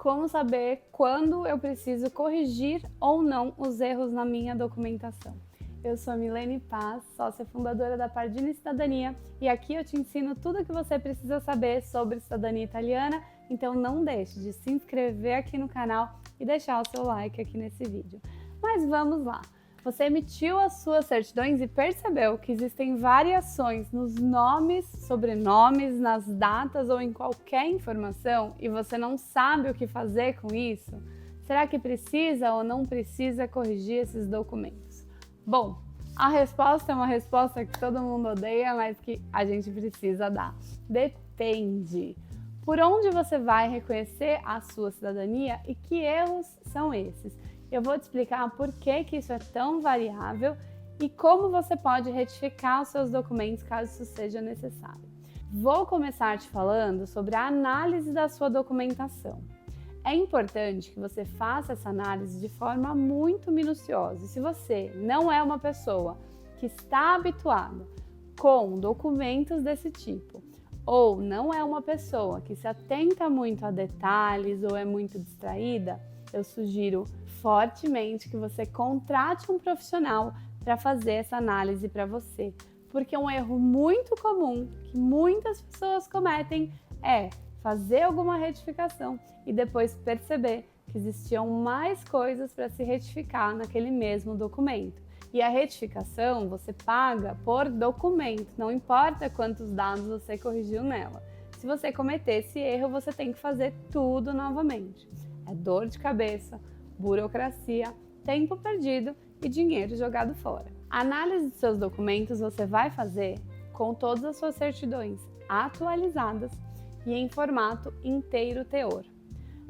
como saber quando eu preciso corrigir ou não os erros na minha documentação. Eu sou a Milene Paz, sócia fundadora da Pardini Cidadania, e aqui eu te ensino tudo o que você precisa saber sobre cidadania italiana, então não deixe de se inscrever aqui no canal e deixar o seu like aqui nesse vídeo. Mas vamos lá! Você emitiu as suas certidões e percebeu que existem variações nos nomes, sobrenomes, nas datas ou em qualquer informação e você não sabe o que fazer com isso? Será que precisa ou não precisa corrigir esses documentos? Bom, a resposta é uma resposta que todo mundo odeia, mas que a gente precisa dar. Depende. Por onde você vai reconhecer a sua cidadania e que erros são esses? Eu vou te explicar por que isso é tão variável e como você pode retificar os seus documentos caso isso seja necessário. Vou começar te falando sobre a análise da sua documentação. É importante que você faça essa análise de forma muito minuciosa. E se você não é uma pessoa que está habituada com documentos desse tipo, ou não é uma pessoa que se atenta muito a detalhes ou é muito distraída, eu sugiro fortemente que você contrate um profissional para fazer essa análise para você, porque um erro muito comum que muitas pessoas cometem é fazer alguma retificação e depois perceber que existiam mais coisas para se retificar naquele mesmo documento. E a retificação você paga por documento, não importa quantos dados você corrigiu nela. Se você cometer esse erro, você tem que fazer tudo novamente. É dor de cabeça, burocracia, tempo perdido e dinheiro jogado fora. A análise dos seus documentos você vai fazer com todas as suas certidões atualizadas e em formato inteiro teor.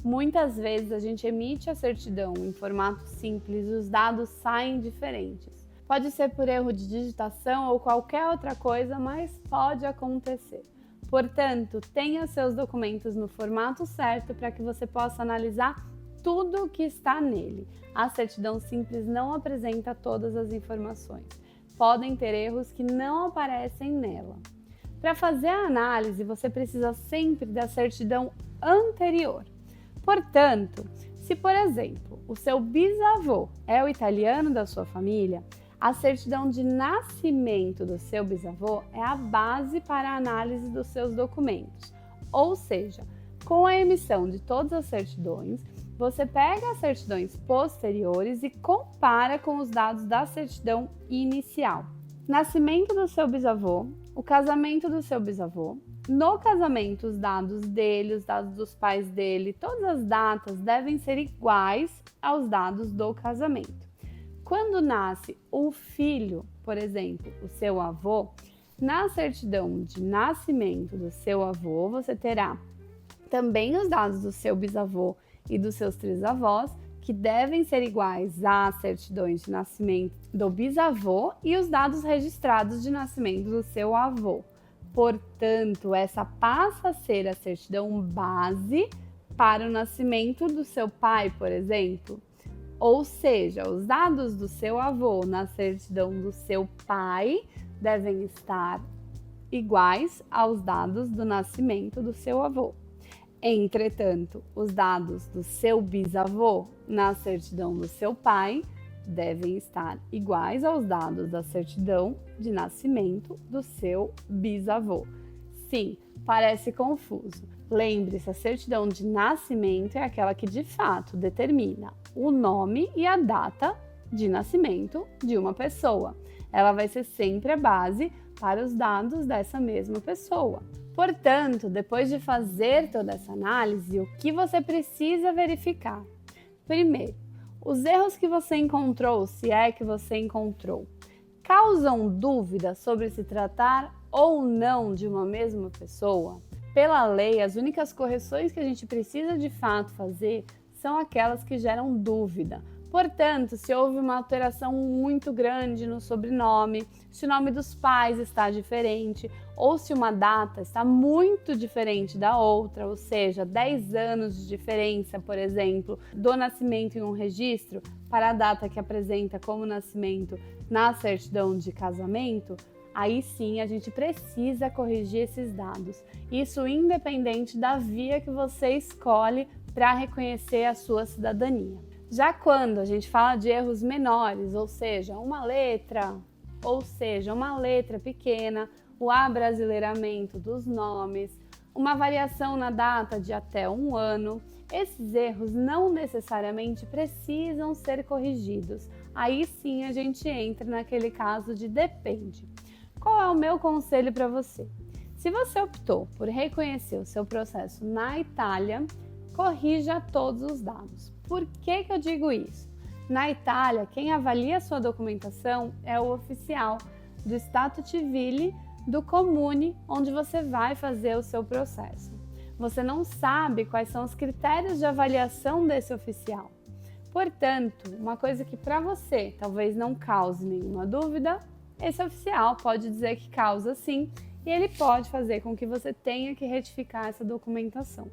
Muitas vezes a gente emite a certidão em formato simples e os dados saem diferentes. Pode ser por erro de digitação ou qualquer outra coisa, mas pode acontecer. Portanto, tenha seus documentos no formato certo para que você possa analisar tudo o que está nele. A certidão simples não apresenta todas as informações. Podem ter erros que não aparecem nela. Para fazer a análise, você precisa sempre da certidão anterior. Portanto, se, por exemplo, o seu bisavô é o italiano da sua família, a certidão de nascimento do seu bisavô é a base para a análise dos seus documentos. Ou seja, com a emissão de todas as certidões, você pega as certidões posteriores e compara com os dados da certidão inicial. Nascimento do seu bisavô, o casamento do seu bisavô. No casamento, os dados dele, os dados dos pais dele, todas as datas devem ser iguais aos dados do casamento. Quando nasce o filho, por exemplo, o seu avô, na certidão de nascimento do seu avô, você terá também os dados do seu bisavô e dos seus trisavós, que devem ser iguais às certidões de nascimento do bisavô e os dados registrados de nascimento do seu avô. Portanto, essa passa a ser a certidão base para o nascimento do seu pai, por exemplo. Ou seja, os dados do seu avô na certidão do seu pai devem estar iguais aos dados do nascimento do seu avô. Entretanto, os dados do seu bisavô na certidão do seu pai devem estar iguais aos dados da certidão de nascimento do seu bisavô. Sim, parece confuso. Lembre-se, a certidão de nascimento é aquela que de fato determina o nome e a data de nascimento de uma pessoa. Ela vai ser sempre a base para os dados dessa mesma pessoa. Portanto, depois de fazer toda essa análise, o que você precisa verificar? Primeiro, os erros que você encontrou, se é que você encontrou, causam dúvida sobre se tratar ou não de uma mesma pessoa? Pela lei, as únicas correções que a gente precisa de fato fazer são aquelas que geram dúvida. Portanto, se houve uma alteração muito grande no sobrenome, se o nome dos pais está diferente, ou se uma data está muito diferente da outra, ou seja, 10 anos de diferença, por exemplo, do nascimento em um registro para a data que apresenta como nascimento na certidão de casamento, aí sim a gente precisa corrigir esses dados. Isso independente da via que você escolhe para reconhecer a sua cidadania. Já quando a gente fala de erros menores, ou seja, uma letra pequena, o abrasileiramento dos nomes, uma variação na data de até 1 ano, esses erros não necessariamente precisam ser corrigidos. Aí sim a gente entra naquele caso de depende. Qual é o meu conselho para você? Se você optou por reconhecer o seu processo na Itália, corrija todos os dados. Por que eu digo isso? Na Itália, quem avalia a sua documentação é o oficial do Stato Civile do comune onde você vai fazer o seu processo. Você não sabe quais são os critérios de avaliação desse oficial. Portanto, uma coisa que para você talvez não cause nenhuma dúvida, esse oficial pode dizer que causa sim, e ele pode fazer com que você tenha que retificar essa documentação.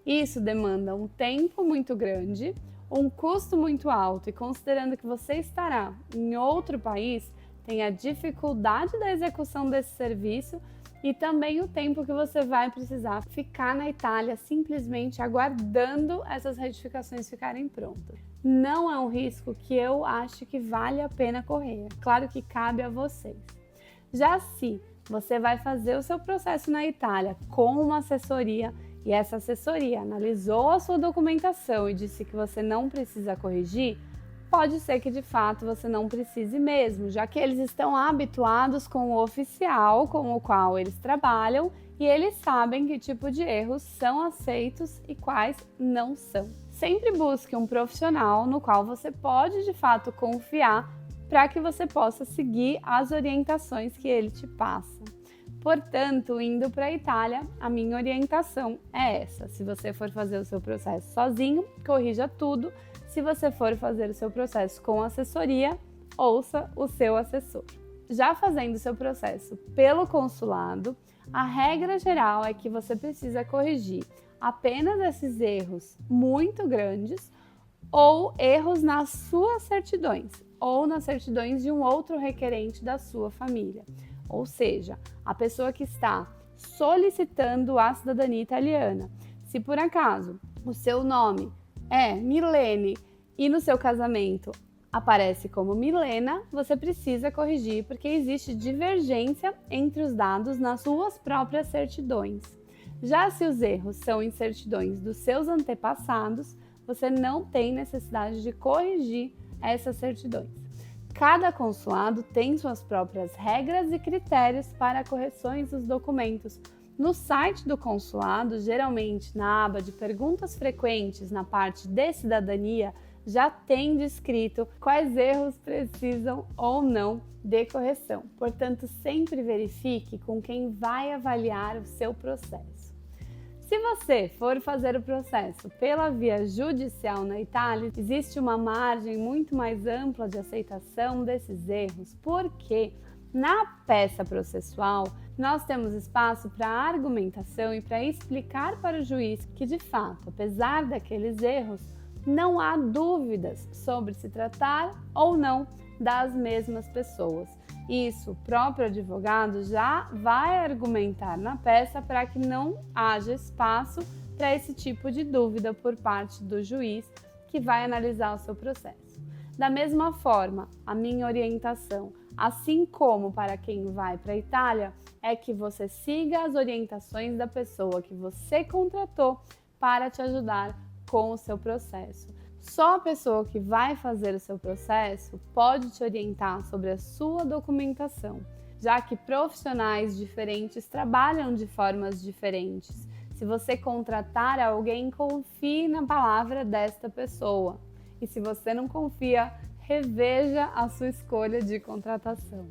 Isso demanda um tempo muito grande, um custo muito alto, e considerando que você estará em outro país, tem a dificuldade da execução desse serviço e também o tempo que você vai precisar ficar na Itália simplesmente aguardando essas retificações ficarem prontas. Não é um risco que eu acho que vale a pena correr. Claro que cabe a vocês. Já se você vai fazer o seu processo na Itália com uma assessoria e essa assessoria analisou a sua documentação e disse que você não precisa corrigir, pode ser que de fato você não precise mesmo, já que eles estão habituados com o oficial com o qual eles trabalham e eles sabem que tipo de erros são aceitos e quais não são. Sempre busque um profissional no qual você pode de fato confiar para que você possa seguir as orientações que ele te passa. Portanto, indo para a Itália, a minha orientação é essa. Se você for fazer o seu processo sozinho, corrija tudo. Se você for fazer o seu processo com assessoria, ouça o seu assessor. Já fazendo o seu processo pelo consulado, a regra geral é que você precisa corrigir apenas esses erros muito grandes ou erros nas suas certidões ou nas certidões de um outro requerente da sua família. Ou seja, a pessoa que está solicitando a cidadania italiana. Se por acaso o seu nome é Milene e no seu casamento aparece como Milena, você precisa corrigir porque existe divergência entre os dados nas suas próprias certidões. Já se os erros são em certidões dos seus antepassados, você não tem necessidade de corrigir essas certidões. Cada consulado tem suas próprias regras e critérios para correções dos documentos. No site do consulado, geralmente na aba de perguntas frequentes, na parte de cidadania, já tem descrito quais erros precisam ou não de correção. Portanto, sempre verifique com quem vai avaliar o seu processo. Se você for fazer o processo pela via judicial na Itália, existe uma margem muito mais ampla de aceitação desses erros, porque na peça processual nós temos espaço para argumentação e para explicar para o juiz que, de fato, apesar daqueles erros, não há dúvidas sobre se tratar ou não das mesmas pessoas. Isso, o próprio advogado já vai argumentar na peça para que não haja espaço para esse tipo de dúvida por parte do juiz que vai analisar o seu processo. Da mesma forma, a minha orientação, assim como para quem vai para a Itália, é que você siga as orientações da pessoa que você contratou para te ajudar com o seu processo. Só a pessoa que vai fazer o seu processo pode te orientar sobre a sua documentação, já que profissionais diferentes trabalham de formas diferentes. Se você contratar alguém, confie na palavra desta pessoa. E se você não confia, reveja a sua escolha de contratação.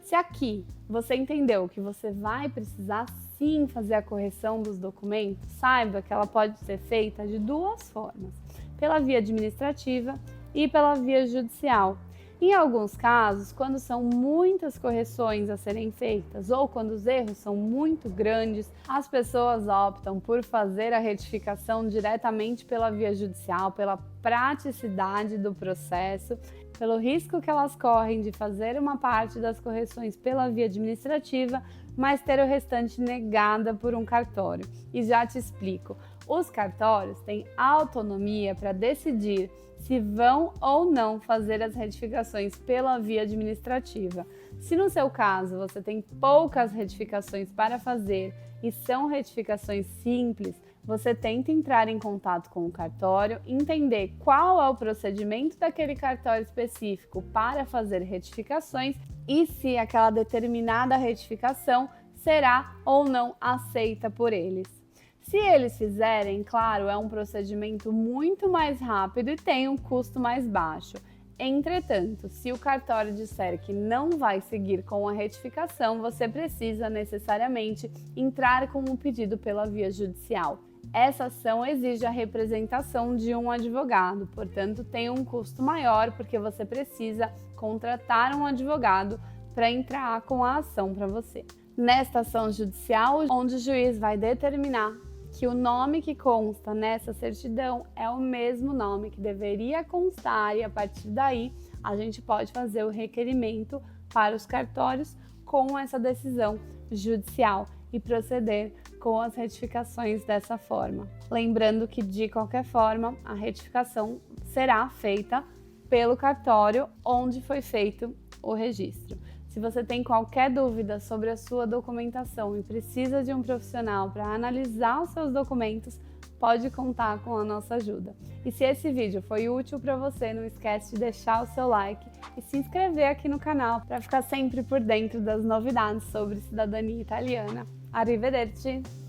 Se aqui você entendeu que você vai precisar sim fazer a correção dos documentos, saiba que ela pode ser feita de duas formas: pela via administrativa e pela via judicial. Em alguns casos, quando são muitas correções a serem feitas ou quando os erros são muito grandes, as pessoas optam por fazer a retificação diretamente pela via judicial, pela praticidade do processo, pelo risco que elas correm de fazer uma parte das correções pela via administrativa, mas ter o restante negada por um cartório. E já te explico. Os cartórios têm autonomia para decidir se vão ou não fazer as retificações pela via administrativa. Se no seu caso você tem poucas retificações para fazer e são retificações simples, você tenta entrar em contato com o cartório, entender qual é o procedimento daquele cartório específico para fazer retificações e se aquela determinada retificação será ou não aceita por eles. Se eles fizerem, claro, é um procedimento muito mais rápido e tem um custo mais baixo. Entretanto, se o cartório disser que não vai seguir com a retificação, você precisa necessariamente entrar com um pedido pela via judicial. Essa ação exige a representação de um advogado, portanto, tem um custo maior porque você precisa contratar um advogado para entrar com a ação para você. Nesta ação judicial, onde o juiz vai determinar que o nome que consta nessa certidão é o mesmo nome que deveria constar e a partir daí a gente pode fazer o requerimento para os cartórios com essa decisão judicial e proceder com as retificações dessa forma. Lembrando que, de qualquer forma, a retificação será feita pelo cartório onde foi feito o registro. Se você tem qualquer dúvida sobre a sua documentação e precisa de um profissional para analisar os seus documentos, pode contar com a nossa ajuda. E se esse vídeo foi útil para você, não esquece de deixar o seu like e se inscrever aqui no canal para ficar sempre por dentro das novidades sobre cidadania italiana. Arrivederci!